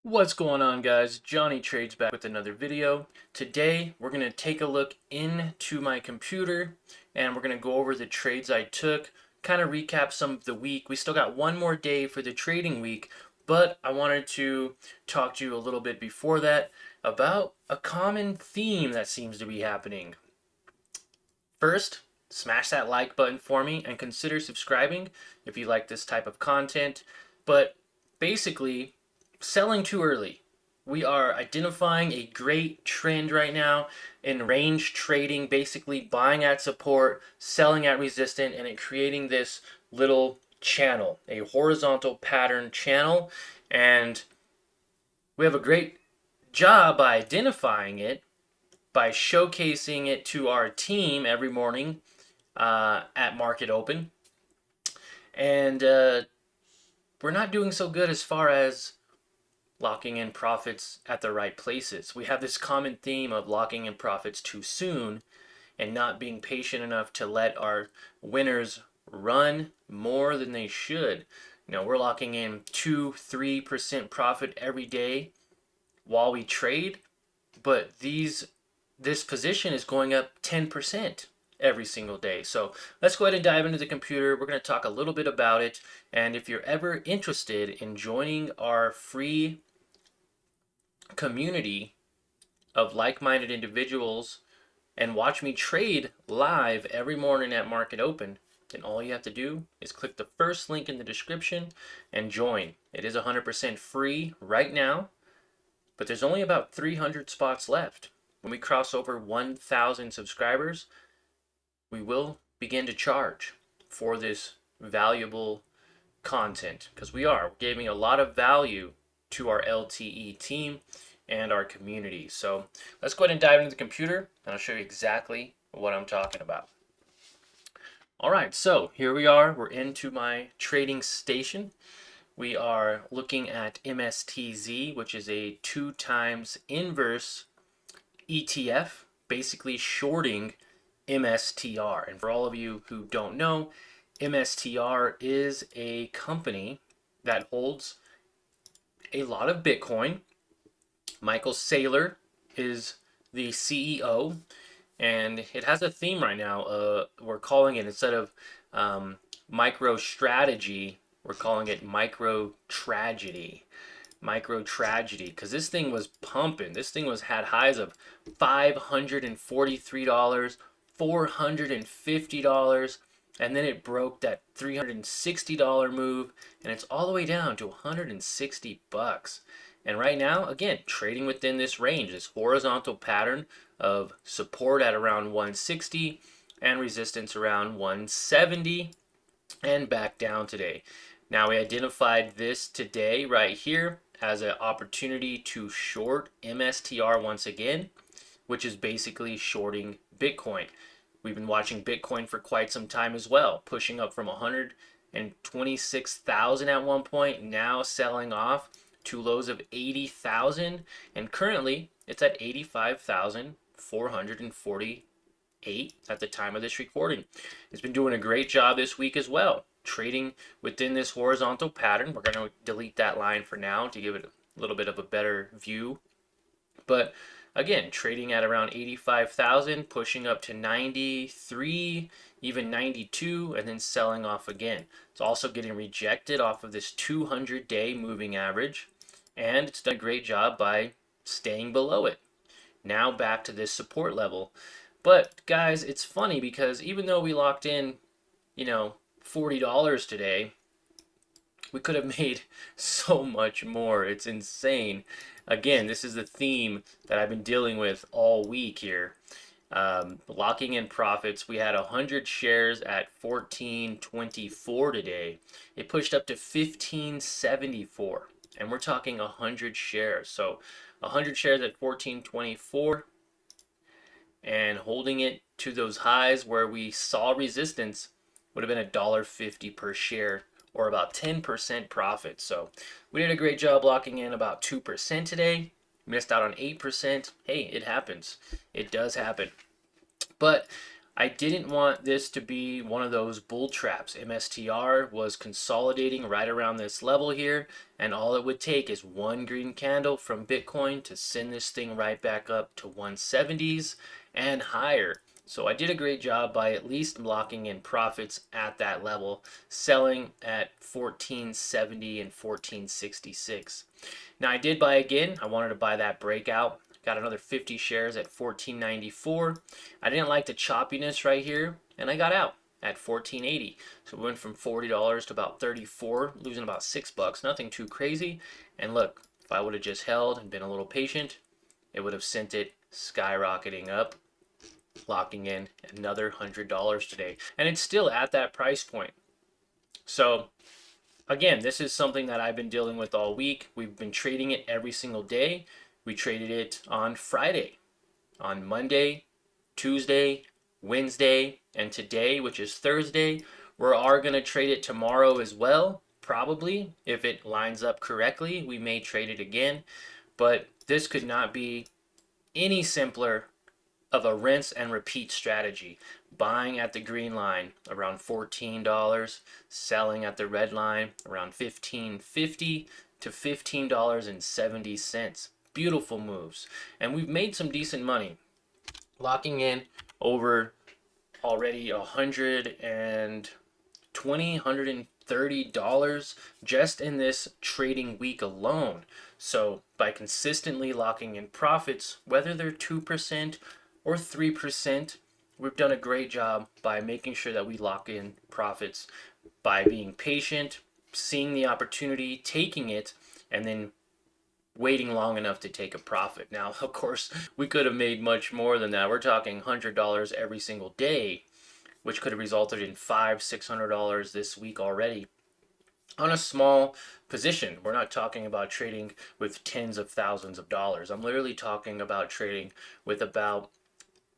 What's going on, guys? Johnny Trades back with another video. Today we're going to take a look into my computer and we're going to go over the trades I took, kind of recap some of the week. We still got one more day for the trading week, but I wanted to talk to you a little bit before that about a common theme that seems to be happening. First, smash that like button for me and consider subscribing if you like this type of content. But basically, selling too early. We are identifying a great trend right now in range trading, basically buying at support, selling at resistance, and it creating this little channel, a horizontal pattern channel. And we have a great job by identifying it, by showcasing it to our team every morning at market open. And we're not doing so good as far as locking in profits at the right places. We have this common theme of locking in profits too soon and not being patient enough to let our winners run more than they should. We're locking in 2-3% profit every day while we trade, but this position is going up 10% every single day. So let's go ahead and dive into the computer. We're going to talk a little bit about it. And if you're ever interested in joining our free community of like-minded individuals and watch me trade live every morning at market open, then all you have to do is click the first link in the description and join. It is 100% free right now, but there's only about 300 spots left. When we cross over 1,000 subscribers, we will begin to charge for this valuable content because we're giving a lot of value to our LTE team and our community. So let's go ahead and dive into the computer and I'll show you exactly what I'm talking about. All right, so here we are. We're into my trading station. We are looking at MSTZ, which is a 2 times inverse ETF, basically shorting MSTR. And for all of you who don't know, MSTR is a company that holds a lot of Bitcoin. Michael Saylor is the CEO, and it has a theme right now. We're calling it, instead of micro strategy, we're calling it micro tragedy. Micro tragedy, because this thing was pumping. This thing had highs of $543, $450, and then it broke that $360 move, and it's all the way down to 160 bucks. And right now, again, trading within this range, this horizontal pattern of support at around 160 and resistance around 170, and back down today. Now, we identified this today right here as an opportunity to short MSTR once again, which is basically shorting Bitcoin. We've been watching Bitcoin for quite some time as well, pushing up from 126,000 at one point, now selling off to lows of 80,000, and currently it's at 85,448 at the time of this recording. It's been doing a great job this week as well, trading within this horizontal pattern. We're going to delete that line for now to give it a little bit of a better view. But again, trading at around 85,000, pushing up to 93, even 92, and then selling off again. It's also getting rejected off of this 200-day moving average, and it's done a great job by staying below it. Now back to this support level. But guys, it's funny because even though we locked in, $40 today, we could have made so much more. It's insane. Again, this is the theme that I've been dealing with all week here. Locking in profits. We had 100 shares at 14.24 today. It pushed up to 15.74, and we're talking 100 shares. So 100 shares at 14.24 and holding it to those highs where we saw resistance would have been $1.50 per share, or about 10% profit. So we did a great job locking in about 2% today. Missed out on 8%. Hey, it happens. It does happen. But I didn't want this to be one of those bull traps. MSTR was consolidating right around this level here, and all it would take is one green candle from Bitcoin to send this thing right back up to 170s and higher. So I did a great job by at least locking in profits at that level, selling at 1470 and 1466. Now I did buy again. I wanted to buy that breakout. Got another 50 shares at 1494. I didn't like the choppiness right here, and I got out at 1480. So we went from $40 to about 34, losing about $6. Nothing too crazy. And look, if I would have just held and been a little patient, it would have sent it skyrocketing up, locking in another $100 today. And it's still at that price point. So again, this is something that I've been dealing with all week. We've been trading it every single day. We traded it on Friday, on Monday, Tuesday, Wednesday, and today, which is Thursday. We are going to trade it tomorrow as well, probably. If it lines up correctly, we may trade it again. But this could not be any simpler of a rinse and repeat strategy. Buying at the green line around $14, selling at the red line around $15.50 to $15.70. Beautiful moves. And we've made some decent money. Locking in over already $130 just in this trading week alone. So by consistently locking in profits, whether they're 2% or 3%, we've done a great job by making sure that we lock in profits by being patient, seeing the opportunity, taking it, and then waiting long enough to take a profit. Now, of course, we could have made much more than that. We're talking $100 every single day, which could have resulted in $500-$600 this week already on a small position. We're not talking about trading with tens of thousands of dollars. I'm literally talking about trading with about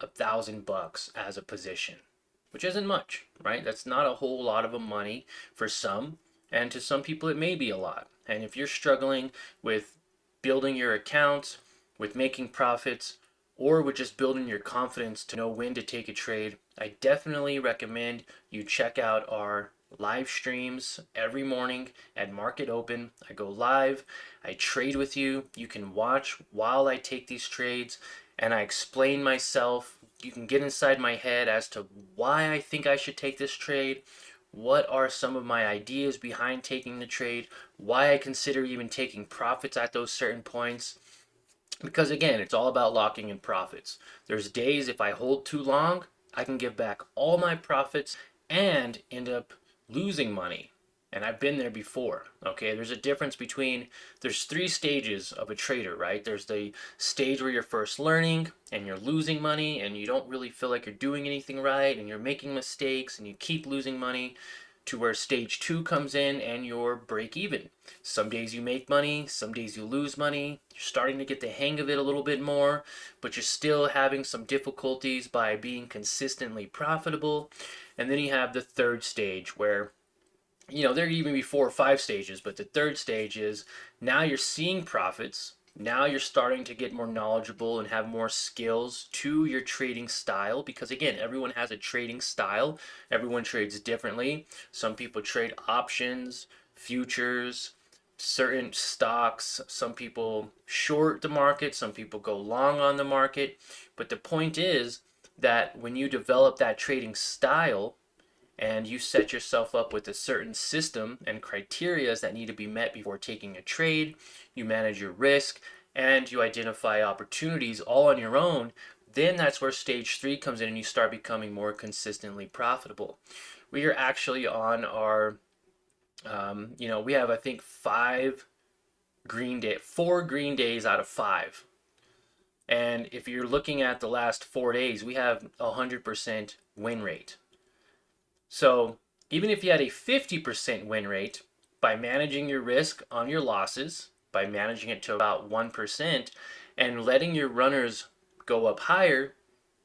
$1,000 as a position, which isn't much, right? That's not a whole lot of money for some, and to some people it may be a lot. And if you're struggling with building your accounts, with making profits, or with just building your confidence to know when to take a trade, I definitely recommend you check out our live streams every morning at Market Open. I go live, I trade with you. You can watch while I take these trades, and I explain myself. You can get inside my head as to why I think I should take this trade, what are some of my ideas behind taking the trade, why I consider even taking profits at those certain points. Because again, it's all about locking in profits. There's days if I hold too long, I can give back all my profits and end up losing money. And I've been there before. Okay, there's a difference between, there's three stages of a trader, right? There's the stage where you're first learning and you're losing money and you don't really feel like you're doing anything right and you're making mistakes and you keep losing money, to where stage two comes in and you're break even. Some days you make money, some days you lose money. You're starting to get the hang of it a little bit more, but you're still having some difficulties by being consistently profitable. And then you have the third stage where, there are even be 4 or 5 stages, but the third stage is now you're seeing profits. Now you're starting to get more knowledgeable and have more skills to your trading style, because again, everyone has a trading style. Everyone trades differently. Some people trade options, futures, certain stocks. Some people short the market, some people go long on the market. But the point is that when you develop that trading style, and you set yourself up with a certain system and criteria that need to be met before taking a trade, you manage your risk, and you identify opportunities all on your own, then that's where stage 3 comes in and you start becoming more consistently profitable. We are actually on our, we have, I think, 4 green days out of 5. And if you're looking at the last 4 days, we have 100% win rate. So even if you had a 50% win rate, by managing your risk on your losses, by managing it to about 1%, and letting your runners go up higher,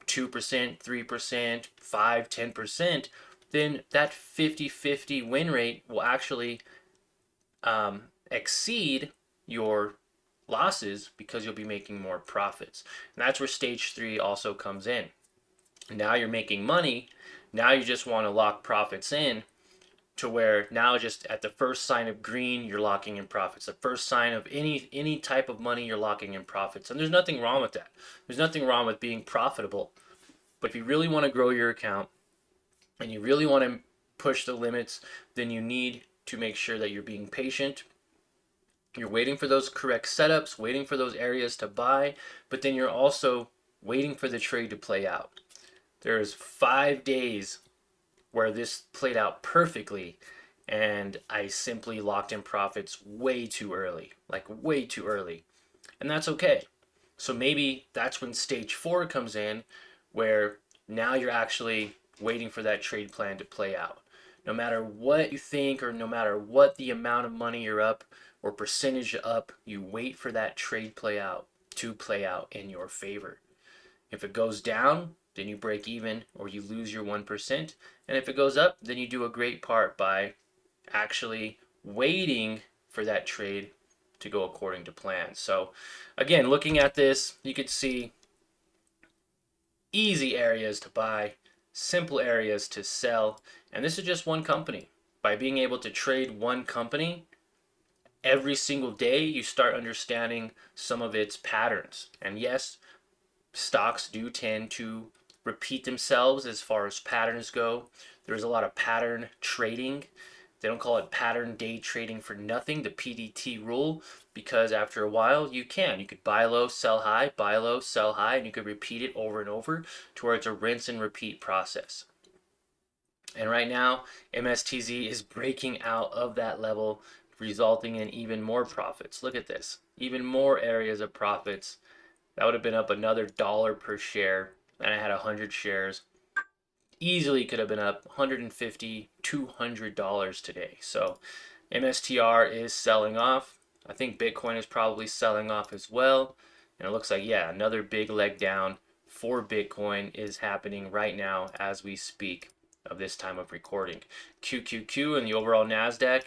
2%, 3%, 5, 10%, then that 50-50 win rate will actually exceed your losses because you'll be making more profits. And that's where stage 3 also comes in. Now you're making money. Now you just want to lock profits in, to where now just at the first sign of green, you're locking in profits. The first sign of any type of money, you're locking in profits. And there's nothing wrong with that. There's nothing wrong with being profitable. But if you really want to grow your account and you really want to push the limits, then you need to make sure that you're being patient. You're waiting for those correct setups, waiting for those areas to buy, but then you're also waiting for the trade to play out. There's 5 days where this played out perfectly, and I simply locked in profits way too early, like way too early. And that's okay. So maybe that's when stage 4 comes in, where now you're actually waiting for that trade plan to play out. No matter what you think, or no matter what the amount of money you're up or percentage up, you wait for that trade play out to play out in your favor. If it goes down, then you break even or you lose your 1%. And if it goes up, then you do a great part by actually waiting for that trade to go according to plan. So again, looking at this, you could see easy areas to buy, simple areas to sell, and this is just one company. By being able to trade one company every single day, you start understanding some of its patterns. And yes, stocks do tend to repeat themselves as far as patterns go. There's a lot of pattern trading. They don't call it pattern day trading for nothing, the PDT rule, because after a while you could buy low, sell high, buy low, sell high, and you could repeat it over and over to where it's a rinse and repeat process. And right now, MSTZ is breaking out of that level, resulting in even more profits. Look at this, even more areas of profits. That would have been up another dollar per share, and I had 100 shares. Easily could have been up $150, $200 today. So MSTR is selling off. I think Bitcoin is probably selling off as well. And it looks like, yeah, another big leg down for Bitcoin is happening right now as we speak of this time of recording. QQQ and the overall NASDAQ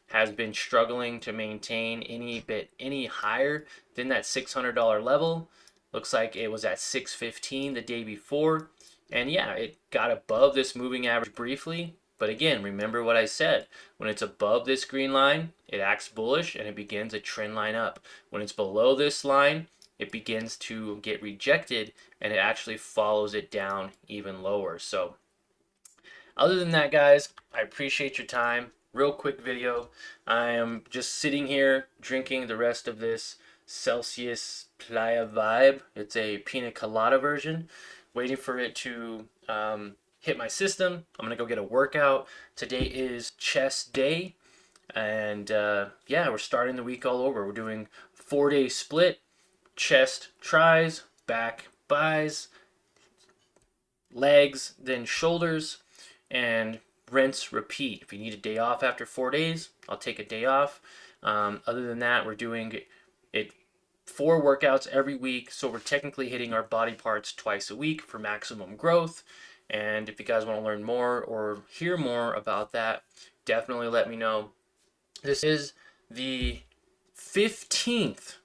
has been struggling to maintain any higher than that $600 level. Looks like it was at 615 the day before. And yeah, it got above this moving average briefly. But again, remember what I said. When it's above this green line, it acts bullish and it begins a trend line up. When it's below this line, it begins to get rejected and it actually follows it down even lower. So other than that, guys, I appreciate your time. Real quick video. I am just sitting here drinking the rest of this Celsius Playa Vibe. It's a pina colada version. Waiting for it to hit my system. I'm going to go get a workout. Today is chest day. And yeah, we're starting the week all over. We're doing 4-day split. Chest tries, back buys, legs, then shoulders, and rinse, repeat. If you need a day off after 4 days, I'll take a day off. Other than that, we're doing it 4 workouts every week, so we're technically hitting our body parts twice a week for maximum growth. And if you guys want to learn more or hear more about that, definitely let me know. This is the 15th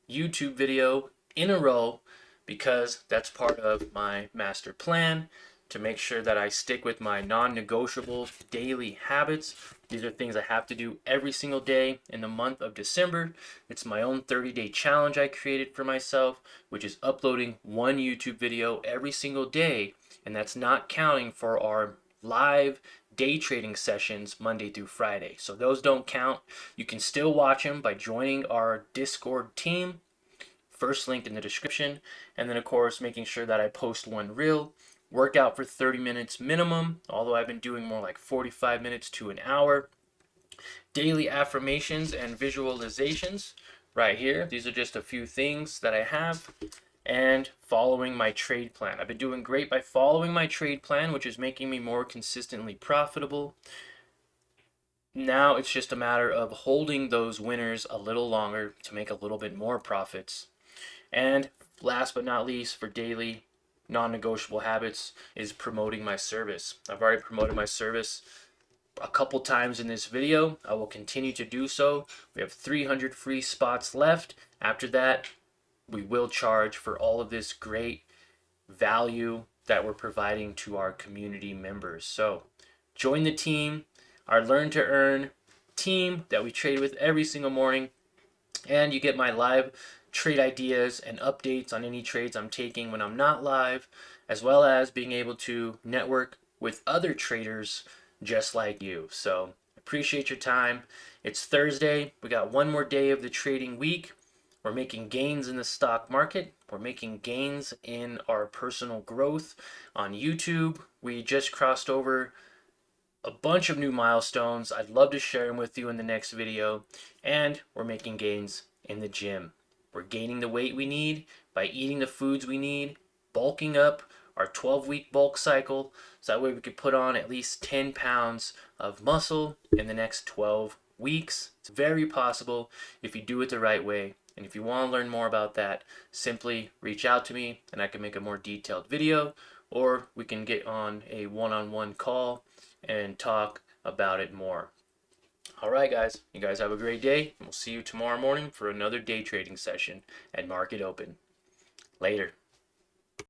YouTube video in a row, because that's part of my master plan to make sure that I stick with my non-negotiable daily habits. These are things I have to do every single day in the month of December. It's my own 30-day challenge I created for myself, which is uploading 1 YouTube video every single day, and that's not counting for our live day trading sessions Monday through Friday. So those don't count. You can still watch them by joining our Discord team. First link in the description. And then of course making sure that I post 1 reel. Workout for 30 minutes minimum, although I've been doing more like 45 minutes to an hour. Daily affirmations and visualizations right here. These are just a few things that I have. And following my trade plan. I've been doing great by following my trade plan, which is making me more consistently profitable. Now it's just a matter of holding those winners a little longer to make a little bit more profits. And last but not least, for daily non-negotiable habits, is promoting my service. I've already promoted my service a couple times in this video. I will continue to do so. We have 300 free spots left. After that, we will charge for all of this great value that we're providing to our community members. So join the team, our Learn to Earn team that we trade with every single morning, and you get my live trade ideas and updates on any trades I'm taking when I'm not live, as well as being able to network with other traders just like you. So appreciate your time. It's Thursday. We got one more day of the trading week. We're making gains in the stock market. We're making gains in our personal growth on YouTube. We just crossed over a bunch of new milestones. I'd love to share them with you in the next video. And we're making gains in the gym. We're gaining the weight we need by eating the foods we need, bulking up our 12-week bulk cycle, so that way we could put on at least 10 pounds of muscle in the next 12 weeks. It's very possible if you do it the right way. And if you want to learn more about that, simply reach out to me and I can make a more detailed video, or we can get on a one-on-one call and talk about it more. All right, guys. You guys have a great day, and we'll see you tomorrow morning for another day trading session at Market Open. Later.